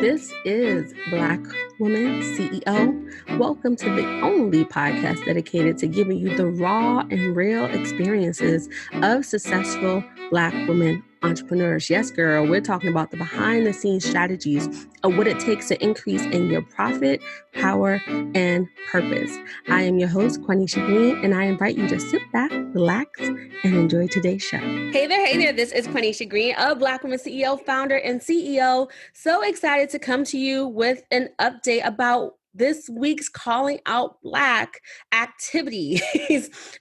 This is Black Woman CEO. Welcome to the only podcast dedicated to giving you the raw and real experiences of successful Black women entrepreneurs. Yes, girl, we're talking about the behind the scenes strategies of what it takes to increase in your profit, power, and purpose. I am your host, Quanisha Green, and I invite you to sit back, relax, and enjoy today's show. Hey there. This is Quanisha Green of Black Women CEO, founder and CEO. So excited to come to you with an update about this week's Calling Out Black activities.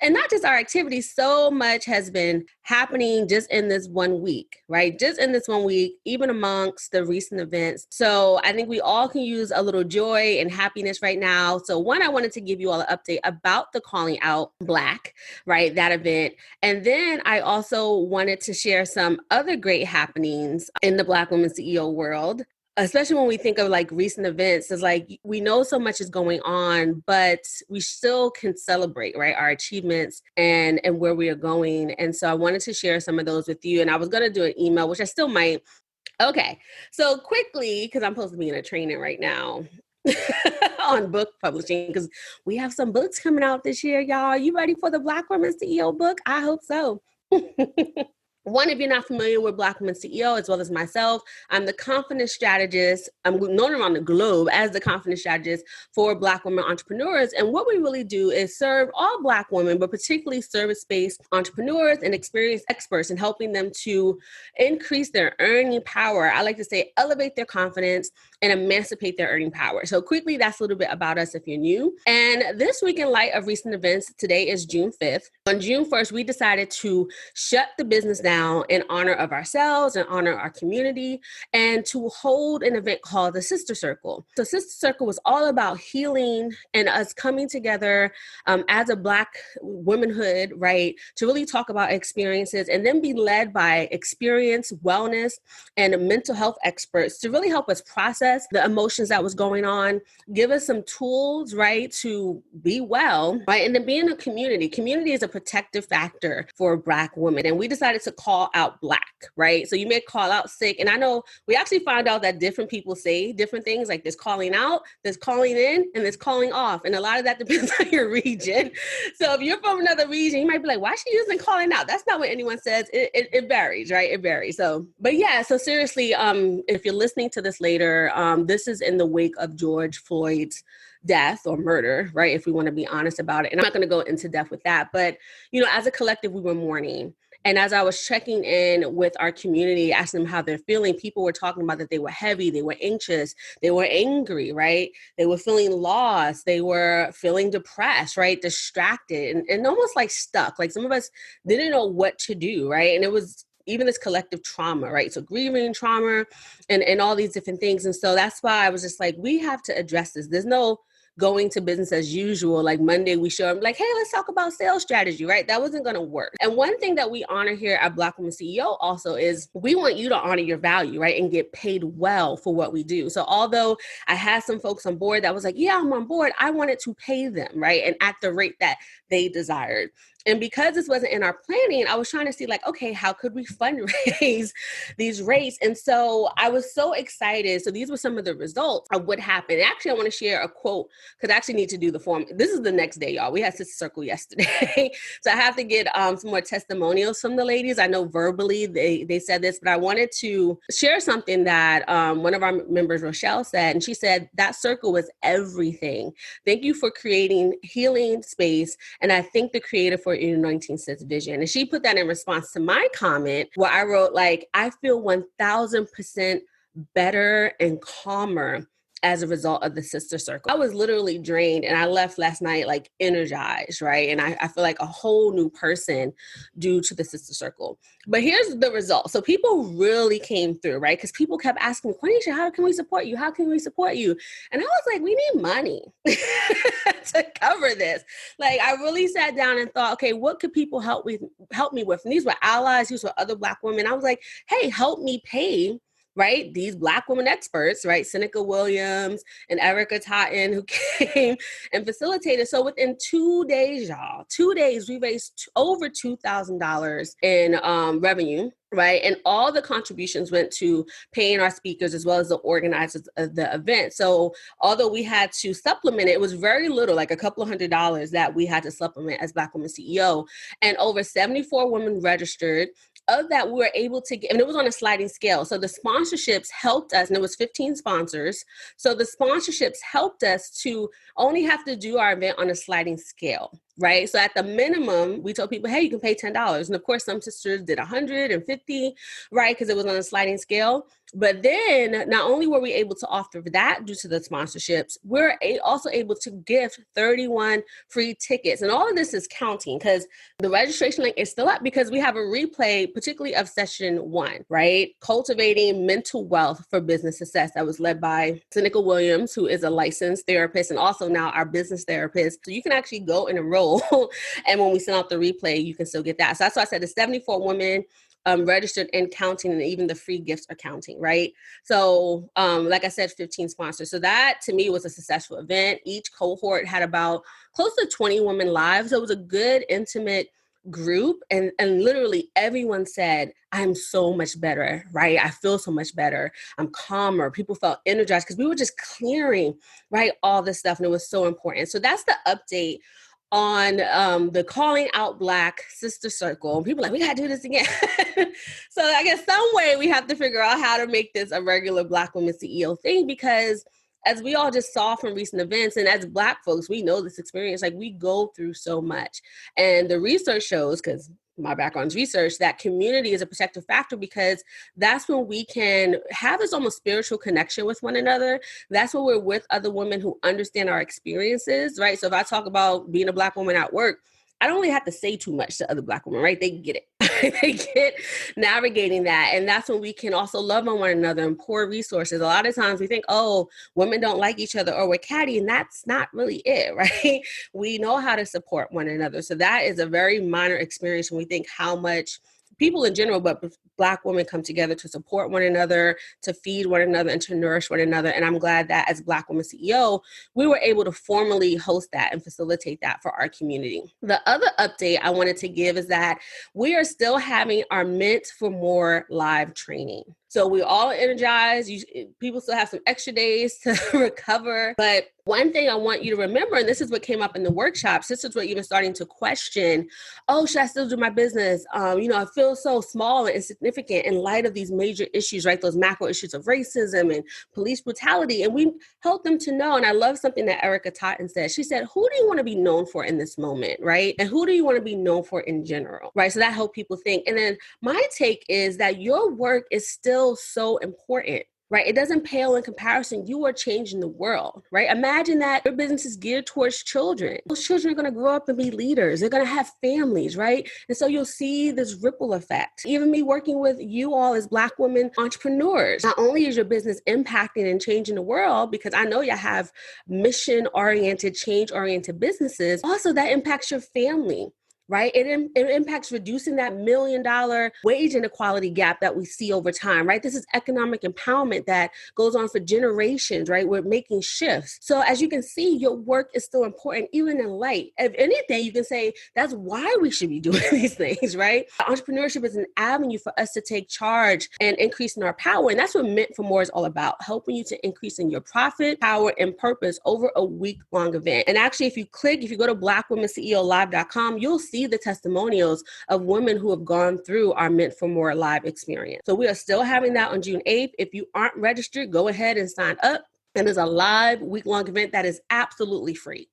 And not just our activities, so much has been happening just in this 1 week, right? Just in this 1 week, even amongst the recent events. So I think we all can use a little joy and happiness right now. So one, I wanted to give you all an update about the Calling Out Black, right? That event. And then I also wanted to share some other great happenings in the Black Women CEO world. Especially when we think of like recent events, it's like we know so much is going on, but we still can celebrate, right, our achievements and where we are going. And so I wanted to share some of those with you. And I was going to do an email, which I still might. Okay, so quickly, because I'm supposed to be in a training right now on book publishing, because we have some books coming out this year, y'all. Are you ready for the Black Women CEO book? I hope so. One, if you're not familiar with Black Women CEO, as well as myself, I'm the confidence strategist. I'm known around the globe as the confidence strategist for Black women entrepreneurs. And what we really do is serve all Black women, but particularly service-based entrepreneurs and experienced experts in helping them to increase their earning power. I like to say elevate their confidence and emancipate their earning power. So quickly, that's a little bit about us if you're new. And this week, in light of recent events, today is June 5th. On June 1st, we decided to shut the business down in honor of ourselves and honor our community, and to hold an event called the Sister Circle. So Sister Circle was all about healing and us coming together as a Black womanhood, right, to really talk about experiences and then be led by experience, wellness, and mental health experts to really help us process the emotions that was going on, give us some tools, right, to be well, right, and then be in a community. Community is a protective factor for Black women, and we decided to call out Black, right? So you may call out sick. And I know we actually found out that different people say different things, like there's calling out, there's calling in, and there's calling off. And a lot of that depends on your region. So if you're from another region, you might be like, why is she using calling out? That's not what anyone says. It varies, right? It varies. So, but yeah, so seriously, if you're listening to this later, this is in the wake of George Floyd's death or murder, right? If we want to be honest about it. And I'm not going to go into depth with that, but, you know, as a collective, we were mourning. And as I was checking in with our community, asking them how they're feeling, people were talking about that they were heavy, they were anxious, they were angry, right? They were feeling lost, they were feeling depressed, right? Distracted and almost like stuck. Like some of us didn't know what to do, right? And it was even this collective trauma, right? So grieving trauma and all these different things. And so that's why I was just like, we have to address this. There's no going to business as usual. Like Monday, we show them like, hey, let's talk about sales strategy, right? That wasn't going to work. And one thing that we honor here at Black Women CEO also is we want you to honor your value, right? And get paid well for what we do. So although I had some folks on board that was like, yeah, I'm on board, I wanted to pay them, right? And at the rate that they desired. And because this wasn't in our planning, I was trying to see like, okay, how could we fundraise these rates? And so I was so excited. So these were some of the results of what happened. Actually, I want to share a quote because I actually need to do the form. This is the next day, y'all. We had Sister Circle yesterday. So I have to get some more testimonials from the ladies. I know verbally they said this, but I wanted to share something that one of our members, Rochelle, said. And she said, that circle was everything. Thank you for creating healing space. And I thank the creator for anointing sis vision. And she put that in response to my comment where I wrote like, I feel 1000% better and calmer as a result of the Sister Circle. I was literally drained and I left last night like energized, right? And I feel like a whole new person due to the Sister Circle. But here's the result. So people really came through, right? Because people kept asking, Quanisha, how can we support you? How can we support you? And I was like, we need money to cover this. Like I really sat down and thought, okay, what could people help me with? And these were allies, these were other Black women. I was like, hey, help me pay, right? These Black women experts, right? Seneca Williams and Erica Totten who came and facilitated. So within 2 days, y'all, 2 days, we raised over $2,000 in revenue right? And all the contributions went to paying our speakers as well as the organizers of the event. So although we had to supplement it, it was very little, like a couple of $100 that we had to supplement as Black Women CEO. And over 74 women registered. Of that, we were able to get, and it was on a sliding scale. So the sponsorships helped us, and it was 15 sponsors. So the sponsorships helped us to only have to do our event on a sliding scale, right? So at the minimum, we told people, hey, you can pay $10. And of course, some sisters did 150, right? Because it was on a sliding scale. But then not only were we able to offer that due to the sponsorships, we're also able to gift 31 free tickets. And all of this is counting because the registration link is still up because we have a replay, particularly of session 1, right? Cultivating mental wealth for business success. That was led by Seneca Williams, who is a licensed therapist and also now our business therapist. So you can actually go and enroll. And when we send out the replay, you can still get that. So that's why I said the 74 women registered and counting, and even the free gifts are counting, right? So like I said, 15 sponsors. So that to me was a successful event. Each cohort had about close to 20 women live. So it was a good, intimate group. And literally everyone said, I'm so much better, right? I feel so much better. I'm calmer. People felt energized because we were just clearing, right? All this stuff. And it was so important. So that's the update on the Calling Out Black Sister Circle. And people are like, we got to do this again. So I guess some way we have to figure out how to make this a regular Black Women CEO thing, because as we all just saw from recent events, and as Black folks, we know this experience, like we go through so much. And the research shows, because my background's research, that community is a protective factor because that's when we can have this almost spiritual connection with one another. That's when we're with other women who understand our experiences, right? So if I talk about being a Black woman at work, I don't really have to say too much to other Black women, right? They get it. They get navigating that. And that's when we can also love on one another and pour resources. A lot of times we think, oh, women don't like each other or we're catty. And that's not really it, right? We know how to support one another. So that is a very minor experience when we think how much people in general, but Black women come together to support one another, to feed one another, and to nourish one another. And I'm glad that as Black Women CEO, we were able to formally host that and facilitate that for our community. The other update I wanted to give is that we are still having our Meant for More live training. So we all energized. People still have some extra days to recover. But one thing I want you to remember, and this is what came up in the workshop, sisters were even starting to question, oh, should I still do my business? I feel so small and insignificant in light of these major issues, right? Those macro issues of racism and police brutality. And we helped them to know. And I love something that Erica Totten said. She said, who do you want to be known for in this moment, right? And who do you want to be known for in general, right? So that helped people think. And then my take is that your work is still so important, right? It doesn't pale in comparison. You are changing the world, right? Imagine that your business is geared towards children. Those children are going to grow up and be leaders. They're going to have families, right? And so you'll see this ripple effect. Even me working with you all as Black women entrepreneurs, not only is your business impacting and changing the world, because I know you have mission-oriented, change-oriented businesses, also that impacts your family, right? It impacts reducing that $1 million wage inequality gap that we see over time, right? This is economic empowerment that goes on for generations, right? We're making shifts. So as you can see, your work is still important, even in light. If anything, you can say that's why we should be doing these things, right? Entrepreneurship is an avenue for us to take charge and increase in our power. And that's what Meant for More is all about, helping you to increase in your profit, power, and purpose over a week-long event. And actually, if you go to blackwomenceolive.com, you'll see the testimonials of women who have gone through our Meant for More live experience. So we are still having that on June 8th. If you aren't registered, go ahead and sign up. And there's a live week-long event that is absolutely free.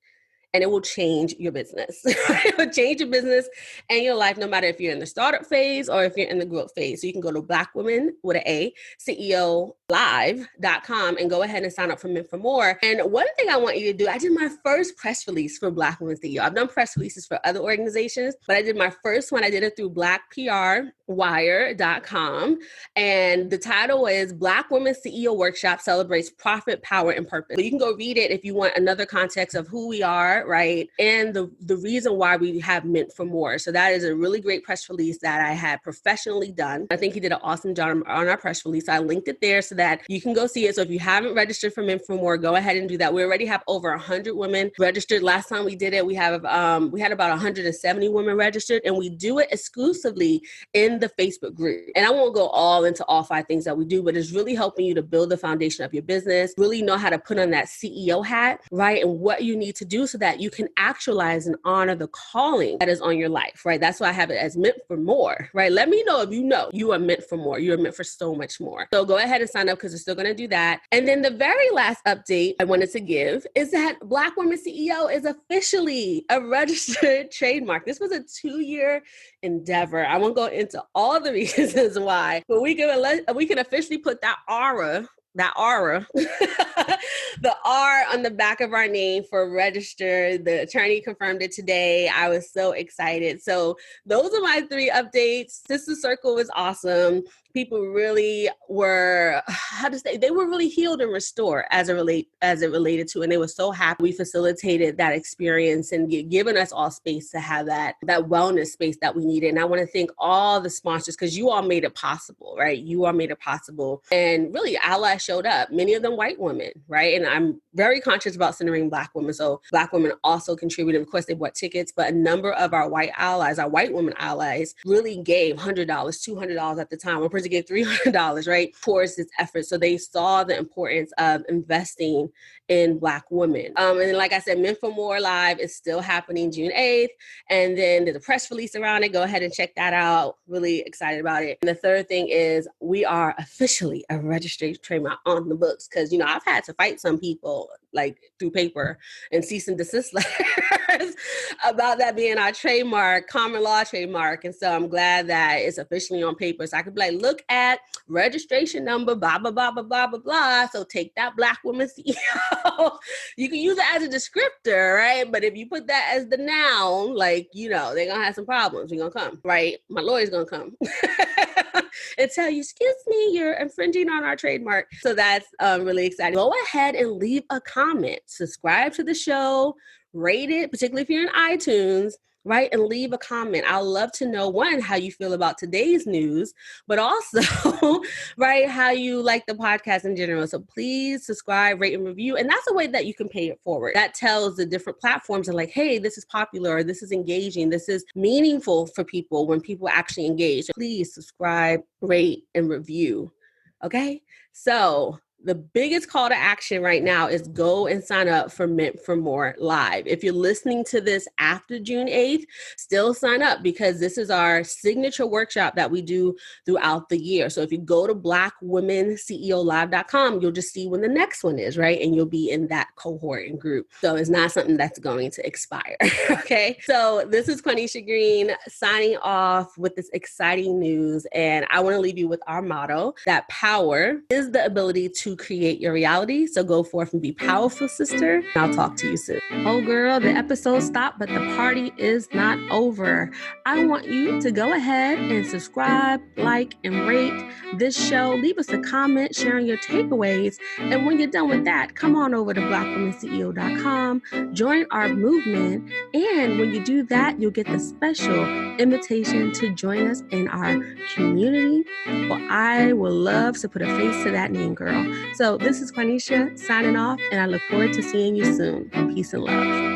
And it will change your business. It will change your business and your life, no matter if you're in the startup phase or if you're in the growth phase. So you can go to Black Women with an A, CEO live.com and go ahead and sign up for Meant for More. And one thing I want you to do, I did my first press release for Black Women CEO. I've done press releases for other organizations, but I did my first one. I did it through blackprwire.com. And the title is Black Women CEO Workshop Celebrates Profit, Power, and Purpose. So you can go read it if you want another context of who we are, right? And the reason why we have Meant for More. So that is a really great press release that I had professionally done. I think he did an awesome job on our press release. I linked it there so that you can go see it. So if you haven't registered for Meant for More, go ahead and do that. We already have over 100 women registered. Last time we did it, we had about 170 women registered, and we do it exclusively in in the Facebook group. And I won't go all into all 5 things that we do, but it's really helping you to build the foundation of your business, really know how to put on that CEO hat, right? And what you need to do so that you can actualize and honor the calling that is on your life, right? That's why I have it as meant for more, right? Let me know if you know you are meant for more. You are meant for so much more. So go ahead and sign up because we're still going to do that. And then the very last update I wanted to give is that Black Women CEO is officially a registered trademark. This was a 2-year endeavor. I won't go into all the reasons why, but we can officially put that aura, the R on the back of our name for registered. The attorney confirmed it today. I was so excited. So those are my 3 updates. Sister Circle was awesome. People really were, they were really healed and restored as it related to, and they were so happy we facilitated that experience and given us all space to have that wellness space that we needed. And I want to thank all the sponsors because you all made it possible, right? You all made it possible. And really, allies showed up, many of them white women, right? And I'm very conscious about centering Black women. So Black women also contributed. Of course, they bought tickets, but a number of our white allies, our white women allies, really gave $100, $200 at the time. One person gave $300, right, towards this effort. So they saw the importance of investing in Black women. And then, like I said, Men for More Live is still happening June 8th. And then there's a press release around it. Go ahead and check that out. Really excited about it. And the third thing is we are officially a registered trademark on the books because, I've had to fight some people like through paper and cease and desist letters about that being our trademark, common law trademark. And so I'm glad that it's officially on paper. So I could be like, look at registration number, blah, blah, blah, blah, blah, blah, blah. So take that Black woman CEO. You can use it as a descriptor, right? But if you put that as the noun, they're going to have some problems. We're going to come, right? My lawyer's going to come and tell you, excuse me, you're infringing on our trademark. So that's really exciting. Go ahead and leave a comment, subscribe to the show, rate it, particularly if you're in iTunes, right? And leave a comment. I'd love to know, one, how you feel about today's news, but also, right, how you like the podcast in general. So please subscribe, rate, and review. And that's a way that you can pay it forward. That tells the different platforms are like, hey, this is popular, or this is engaging, this is meaningful for people when people actually engage. Please subscribe, rate, and review. Okay? So the biggest call to action right now is go and sign up for Meant for More Live. If you're listening to this after June 8th, still sign up because this is our signature workshop that we do throughout the year. So if you go to blackwomenceolive.com, you'll just see when the next one is, right? And you'll be in that cohort and group. So it's not something that's going to expire, okay? So this is Quanisha Green signing off with this exciting news. And I want to leave you with our motto that power is the ability to create your reality. So go forth and be powerful, sister. I'll talk to you soon. Oh, girl, the episode stopped, but the party is not over. I want you to go ahead and subscribe, like, and rate this show. Leave us a comment sharing your takeaways. And when you're done with that, come on over to blackwomenceo.com, join our movement. And when you do that, you'll get the special invitation to join us in our community. Well, I would love to put a face to that name, girl. So this is Quanisha signing off, and I look forward to seeing you soon. Peace and love.